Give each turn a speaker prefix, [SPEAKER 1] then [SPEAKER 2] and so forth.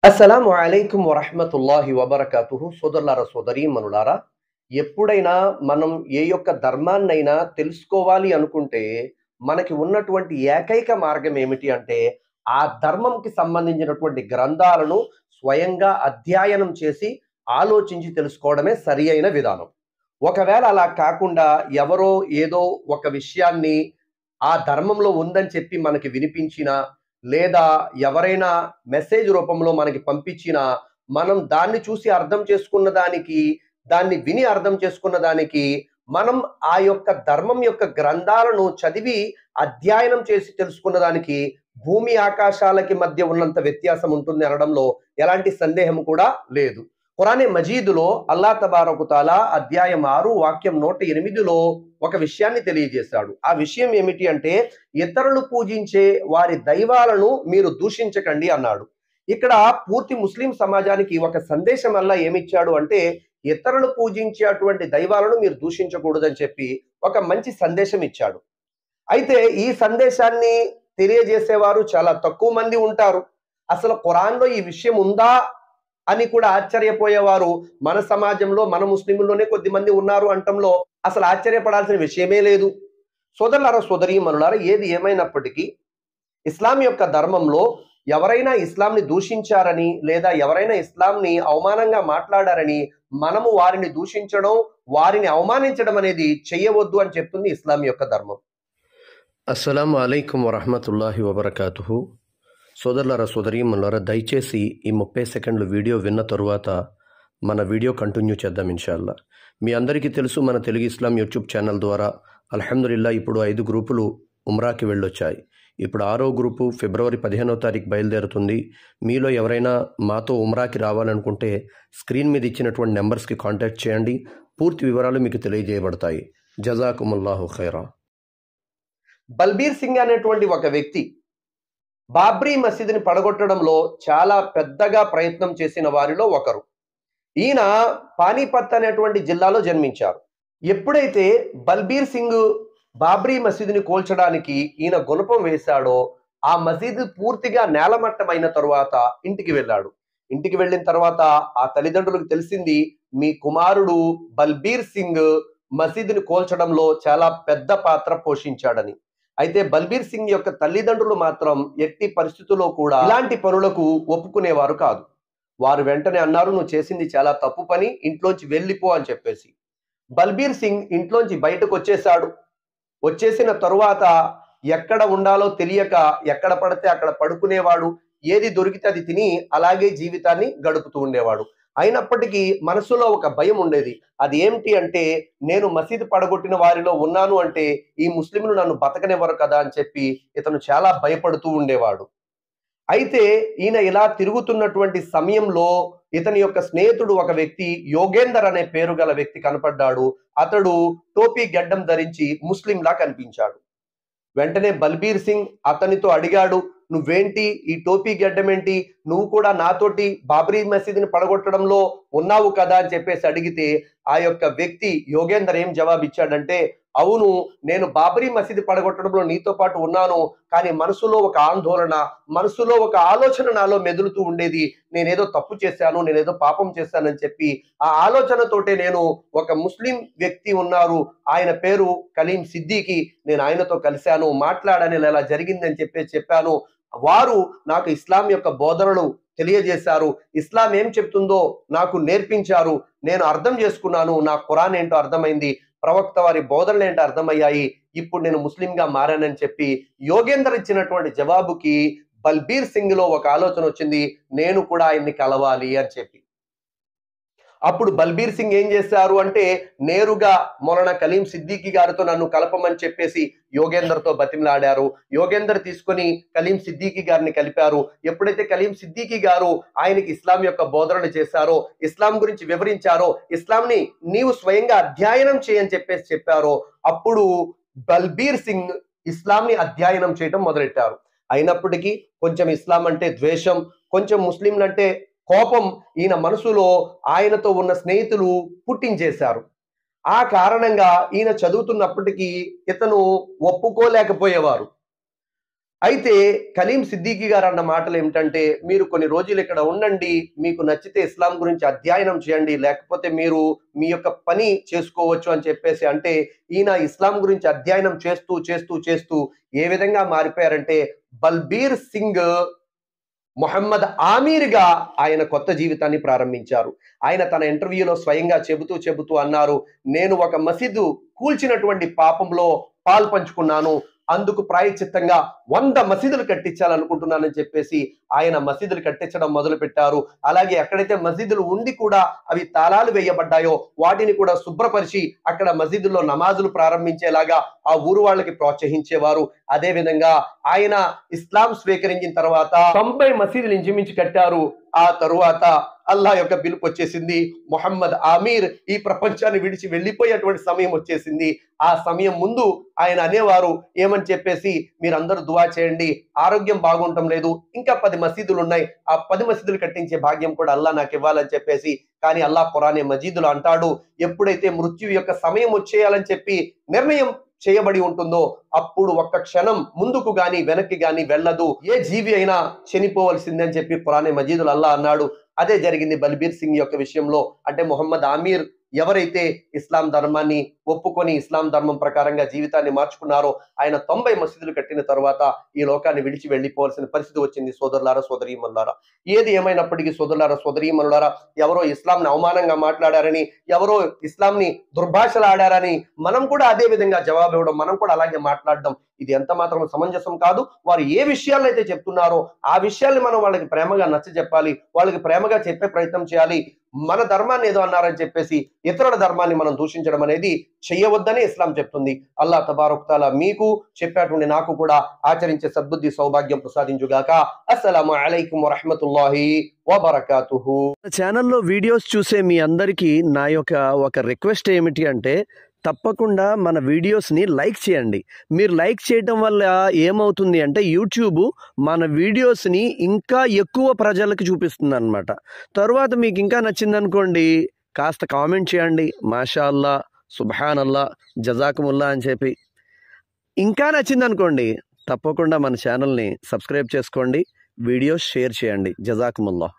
[SPEAKER 1] అస్సలాము అలైకుం వరహ్మతుల్లాహి వబరకాతుహు. సోదరులారా సోదరీమణులారా, ఎప్పుడైనా మనం ఏ యొక్క ధర్మాన్నైనా తెలుసుకోవాలి అనుకుంటే మనకి ఉన్నటువంటి ఏకైక మార్గం ఏమిటి అంటే ఆ ధర్మంకి సంబంధించినటువంటి గ్రంథాలను స్వయంగా అధ్యయనం చేసి ఆలోచించి తెలుసుకోవడమే సరి అయిన విధానం. ఒకవేళ అలా కాకుండా ఎవరో ఏదో ఒక విషయాన్ని ఆ ధర్మంలో ఉందని చెప్పి మనకి వినిపించినా, లేదా ఎవరైనా మెసేజ్ రూపంలో మనకి పంపించినా, మనం దాన్ని చూసి అర్థం చేసుకున్న దానికి, దాన్ని విని అర్థం చేసుకున్న దానికి, మనం ఆ యొక్క ధర్మం యొక్క గ్రంథాలను చదివి అధ్యయనం చేసి తెలుసుకున్న దానికి భూమి ఆకాశాలకి మధ్య ఉన్నంత వ్యత్యాసం ఉంటుంది అనడంలో ఎలాంటి సందేహం కూడా లేదు. ఖురానే మజీదులో అల్లా తబారకు తాలా అధ్యాయం 6 వాక్యం 108లో ఒక విషయాన్ని తెలియజేశాడు. ఆ విషయం ఏమిటి అంటే, ఇతరులు పూజించే వారి దైవాలను మీరు దూషించకండి అన్నాడు. ఇక్కడ పూర్తి ముస్లిం సమాజానికి ఒక సందేశం అల్లా ఏమిచ్చాడు అంటే, ఇతరులు పూజించే అటువంటి దైవాలను మీరు దూషించకూడదని చెప్పి ఒక మంచి సందేశం ఇచ్చాడు. అయితే ఈ సందేశాన్ని తెలియజేసేవారు చాలా తక్కువ మంది ఉంటారు. అసలు ఖురాన్‌లో ఈ విషయం ఉందా అని కూడా ఆశ్చర్యపోయేవారు మన సమాజంలో, మన ముస్లింల్లోనే కొద్దిమంది ఉన్నారు అంటంలో అసలు ఆశ్చర్యపడాల్సిన విషయమే లేదు. సోదరులారా సోదరీమణులారా, ఏది ఏమైనప్పటికీ ఇస్లాం యొక్క ధర్మంలో ఎవరైనా ఇస్లాంని దూషించారని, లేదా ఎవరైనా ఇస్లాంని అవమానంగా మాట్లాడారని మనము వారిని దూషించడం, వారిని అవమానించడం అనేది చెయ్యవద్దు అని చెప్తుంది ఇస్లాం యొక్క ధర్మం.
[SPEAKER 2] అస్సలాము అలైకుం వరహ్మతుల్లాహి వబరకాతుహు. సోదరులారా సోదరీమణులారా, దయచేసి ఈ 30 సెకండ్లు వీడియో విన్న తరువాత మన వీడియో కంటిన్యూ చేద్దాం ఇన్షాల్లా. మీ అందరికీ తెలుసు, మన తెలుగు ఇస్లాం యూట్యూబ్ ఛానల్ ద్వారా అల్హమ్దులిల్లా ఇప్పుడు 5 గ్రూపులు ఉమ్రాకి వెళ్ళొచ్చాయి. ఇప్పుడు 6వ గ్రూపు ఫిబ్రవరి 15వ తారీఖు బయలుదేరుతుంది. మీలో ఎవరైనా మాతో ఉమ్రాకి రావాలనుకుంటే స్క్రీన్ మీద ఇచ్చినటువంటి నెంబర్స్కి కాంటాక్ట్ చేయండి. పూర్తి వివరాలు మీకు తెలియజేయబడతాయి. జజాకుముల్లాహు ఖైరా.
[SPEAKER 1] బల్బీర్ సింగ్ అనేటువంటి ఒక వ్యక్తి బాబ్రీ మసీదుని పడగొట్టడంలో చాలా పెద్దగా ప్రయత్నం చేసిన వారిలో ఒకరు. ఈయన పానీపత్ అనేటువంటి జిల్లాలో జన్మించారు. ఎప్పుడైతే బల్బీర్ సింగ్ బాబ్రీ మసీదుని కూల్చడానికి ఈయన గుణపం వేశాడో, ఆ మసీదు పూర్తిగా నేలమట్టమైన తరువాత ఇంటికి వెళ్ళాడు. ఇంటికి వెళ్ళిన తర్వాత ఆ తల్లిదండ్రులకు తెలిసింది, మీ కుమారుడు బల్బీర్ సింగ్ మసీదుని కూల్చడంలో చాలా పెద్ద పాత్ర పోషించాడని. అయితే బల్బీర్ సింగ్ యొక్క తల్లిదండ్రులు మాత్రం ఎట్టి పరిస్థితుల్లో కూడా ఇలాంటి పనులకు ఒప్పుకునేవారు కాదు. వారు వెంటనే అన్నారు, నువ్వు చేసింది చాలా తప్పు పని, ఇంట్లోంచి వెళ్ళిపో అని చెప్పేసి. బల్బీర్ సింగ్ ఇంట్లోంచి బయటకు వచ్చేశాడు. వచ్చేసిన తరువాత ఎక్కడ ఉండాలో తెలియక ఎక్కడ పడితే అక్కడ పడుకునేవాడు. ఏది దొరికితే అది తిని అలాగే జీవితాన్ని గడుపుతూ ఉండేవాడు. అయినప్పటికీ మనసులో ఒక భయం ఉండేది. అది ఏమిటి అంటే, నేను మసీదు పడగొట్టిన వారిలో ఉన్నాను అంటే ఈ ముస్లింలు నన్ను బతకనివ్వరు కదా అని చెప్పి ఇతను చాలా భయపడుతూ ఉండేవాడు. అయితే ఈయన ఇలా తిరుగుతున్నటువంటి సమయంలో ఇతని యొక్క స్నేహితుడు ఒక వ్యక్తి, యోగేందర్ అనే పేరు గల వ్యక్తి కనపడ్డాడు. అతడు టోపీ గడ్డం ధరించి ముస్లింలా కనిపించాడు. వెంటనే బల్బీర్ సింగ్ అతనితో అడిగాడు, నువ్వేంటి, ఈ టోపీ గడ్డం ఏంటి, నువ్వు కూడా నాతోటి బాబ్రీ మసీదుని పడగొట్టడంలో ఉన్నావు కదా అని చెప్పేసి అడిగితే, ఆ యొక్క వ్యక్తి యోగేందర్ ఏం జవాబిచ్చాడంటే, అవును, నేను బాబ్రీ మసీదు పడగొట్టడంలో నీతో పాటు ఉన్నాను, కానీ మనసులో ఒక ఆందోళన, మనసులో ఒక ఆలోచన నాలో మెదులుతూ ఉండేది. నేనేదో తప్పు చేశాను, నేనేదో పాపం చేశానని చెప్పి ఆ ఆలోచనతోటే నేను, ఒక ముస్లిం వ్యక్తి ఉన్నారు, ఆయన పేరు కలీం సిద్దికి, నేను ఆయనతో కలిశాను, మాట్లాడాను, ఇలా జరిగిందని చెప్పేసి చెప్పాను. వారు నాకు ఇస్లాం యొక్క బోధనలు తెలియజేశారు, ఇస్లాం ఏం చెప్తుందో నాకు నేర్పించారు, నేను అర్థం చేసుకున్నాను, నా ఖురాన్ ఏంటో అర్థమైంది, ప్రవక్త వారి బోధనలు ఏంటో అర్థమయ్యాయి, ఇప్పుడు నేను ముస్లింగా మారానని చెప్పి యోగేందర్ ఇచ్చినటువంటి జవాబుకి బల్బీర్ సింగ్ లో ఒక ఆలోచన వచ్చింది, నేను కూడా ఆయన్ని కలవాలి అని చెప్పి. అప్పుడు బల్బీర్ సింగ్ ఏం చేశారు అంటే, నేరుగా మౌలానా కలీం సిద్దికి గారితో నన్ను కలపమని చెప్పేసి యోగేందర్తో బతిమలాడారు. యోగేందర్ తీసుకొని కలీం సిద్దికి గారిని కలిపారు. ఎప్పుడైతే కలీం సిద్దికి గారు ఆయనకి ఇస్లాం యొక్క బోధనలు చేశారో, ఇస్లాం గురించి వివరించారో, ఇస్లాంని నీవు స్వయంగా అధ్యయనం చేయని చెప్పేసి చెప్పారో, అప్పుడు బల్బీర్ సింగ్ ఇస్లాంని అధ్యయనం చేయడం మొదలెట్టారు. అయినప్పటికీ కొంచెం ఇస్లాం అంటే ద్వేషం, కొంచెం ముస్లింలంటే కోపం ఈయన మనసులో ఆయనతో ఉన్న స్నేహితులు పుట్టించేశారు. ఆ కారణంగా ఈయన చదువుతున్నప్పటికీ ఇతను ఒప్పుకోలేకపోయేవారు. అయితే కలీం సిద్దికీ గారు అన్న మాటలు ఏమిటంటే, మీరు కొన్ని రోజులు ఇక్కడ ఉండండి, మీకు నచ్చితే ఇస్లాం గురించి అధ్యయనం చేయండి, లేకపోతే మీరు మీ యొక్క పని చేసుకోవచ్చు అని చెప్పేసి అంటే, ఈయన ఇస్లాం గురించి అధ్యయనం చేస్తూ చేస్తూ చేస్తూ ఏ విధంగా మారిపోయారంటే, బల్బీర్ సింగ్ మొహమ్మద్ ఆమీర్గా ఆయన కొత్త జీవితాన్ని ప్రారంభించారు. ఆయన తన ఇంటర్వ్యూలో స్వయంగా చెబుతూ అన్నారు, నేను ఒక మసీదు కూల్చినటువంటి పాపంలో పాల్పంచుకున్నాను, అందుకు ప్రాయశ్చిత్తంగా 100 మసీదులు కట్టించాలనుకుంటున్నానని చెప్పేసి ఆయన మసీదులు కట్టించడం మొదలు పెట్టారు. అలాగే ఎక్కడైతే మసీదులు ఉండి కూడా అవి తాళాలు వేయబడ్డాయో వాటిని కూడా శుభ్రపరిచి అక్కడ మసీదుల్లో నమాజులు ప్రారంభించేలాగా ఆ ఊరు వాళ్ళకి ప్రోత్సహించేవారు. అదే విధంగా ఆయన ఇస్లాం స్వీకరించిన తర్వాత 90 మసీదులు ఇంచుమించు కట్టారు. ఆ తరువాత అల్లా యొక్క పిలుపు వచ్చేసింది. మొహమ్మద్ ఆమీర్ ఈ ప్రపంచాన్ని విడిచి వెళ్ళిపోయేటువంటి సమయం వచ్చేసింది. ఆ సమయం ముందు ఆయన అనేవారు ఏమని చెప్పేసి, మీరందరూ దువా చేయండి, ఆరోగ్యం బాగుండటం లేదు, ఇంకా 10 మసీదులు ఉన్నాయి, ఆ 10 మసీదులు కట్టించే భాగ్యం కూడా అల్లా నాకు ఇవ్వాలని చెప్పేసి. కానీ అల్లా ఖురానే మజీదులో అంటాడు, ఎప్పుడైతే మృత్యు యొక్క సమయం వచ్చేయాలని చెప్పి నిర్ణయం చేయబడి ఉంటుందో అప్పుడు ఒక్క క్షణం ముందుకు గాని వెనక్కి గాని వెళ్ళదు, ఏ జీవి అయినా చనిపోవలసిందే అని చెప్పి ఖురానే మజీదులో అల్లా అన్నాడు. అదే జరిగింది బల్బీర్ సింగ్ యొక్క విషయంలో. అంటే మొహమ్మద్ ఆమీర్ ఎవరైతే ఇస్లాం ధర్మాన్ని ఒప్పుకొని ఇస్లాం ధర్మం ప్రకారంగా జీవితాన్ని మార్చుకున్నారో ఆయన 90 మసీదులు కట్టిన తర్వాత ఈ లోకాన్ని విడిచి వెళ్ళిపోవాల్సిన పరిస్థితి వచ్చింది. సోదరులారా సోదరీమణులారా, ఏది ఏమైనప్పటికీ సోదరులారా సోదరీమణులారా, ఎవరో ఇస్లాంని అవమానంగా మాట్లాడారని, ఎవరో ఇస్లాంని దుర్భాషలాడారని మనం కూడా అదే విధంగా జవాబు ఇవ్వడం, మనం కూడా అలాగే మాట్లాడడం ఇది ఎంత మాత్రం సమంజసం కాదు. వారు ఏ విషయాలను అయితే చెప్తున్నారో ఆ విషయాల్ని మనం వాళ్ళకి ప్రేమగా నచ్చ చెప్పాలి, వాళ్ళకి ప్రేమగా చెప్పే ప్రయత్నం చేయాలి. మన ధర్మాన్ని ఏదో అన్నారని చెప్పేసి ఇతరుల ధర్మాన్ని మనం దూషించడం అనేది చేయవద్దని ఇస్లాం చెప్తుంది. అల్లాహ్ తబారక్ తఆలా మీకు చెప్పేటువంటి నాకు కూడా ఆచరించే సద్బుద్ధి సౌభాగ్యం ప్రసాదించుగాక. అస్సలాము అలైకుం వరహ్మతుల్లాహి వబరకాతుహు.
[SPEAKER 2] ఛానల్లో వీడియోస్ చూసే మీ అందరికీ నా యొక్క ఒక రిక్వెస్ట్ ఏమిటి అంటే, తప్పకుండా మన వీడియోస్ని లైక్ చేయండి. మీరు లైక్ చేయటం వల్ల ఏమవుతుంది అంటే యూట్యూబ్ మన వీడియోస్ని ఇంకా ఎక్కువ ప్రజలకు చూపిస్తుంది అనమాట. తర్వాత మీకు ఇంకా నచ్చిందనుకోండి కాస్త కామెంట్ చేయండి, మాషా అల్లా, సుబ్హానల్లా, జజాకుముల్లా అని చెప్పి. ఇంకా నచ్చిందనుకోండి తప్పకుండా మన ఛానల్ని సబ్స్క్రైబ్ చేసుకోండి, వీడియోస్ షేర్ చేయండి. జజాకుముల్లా.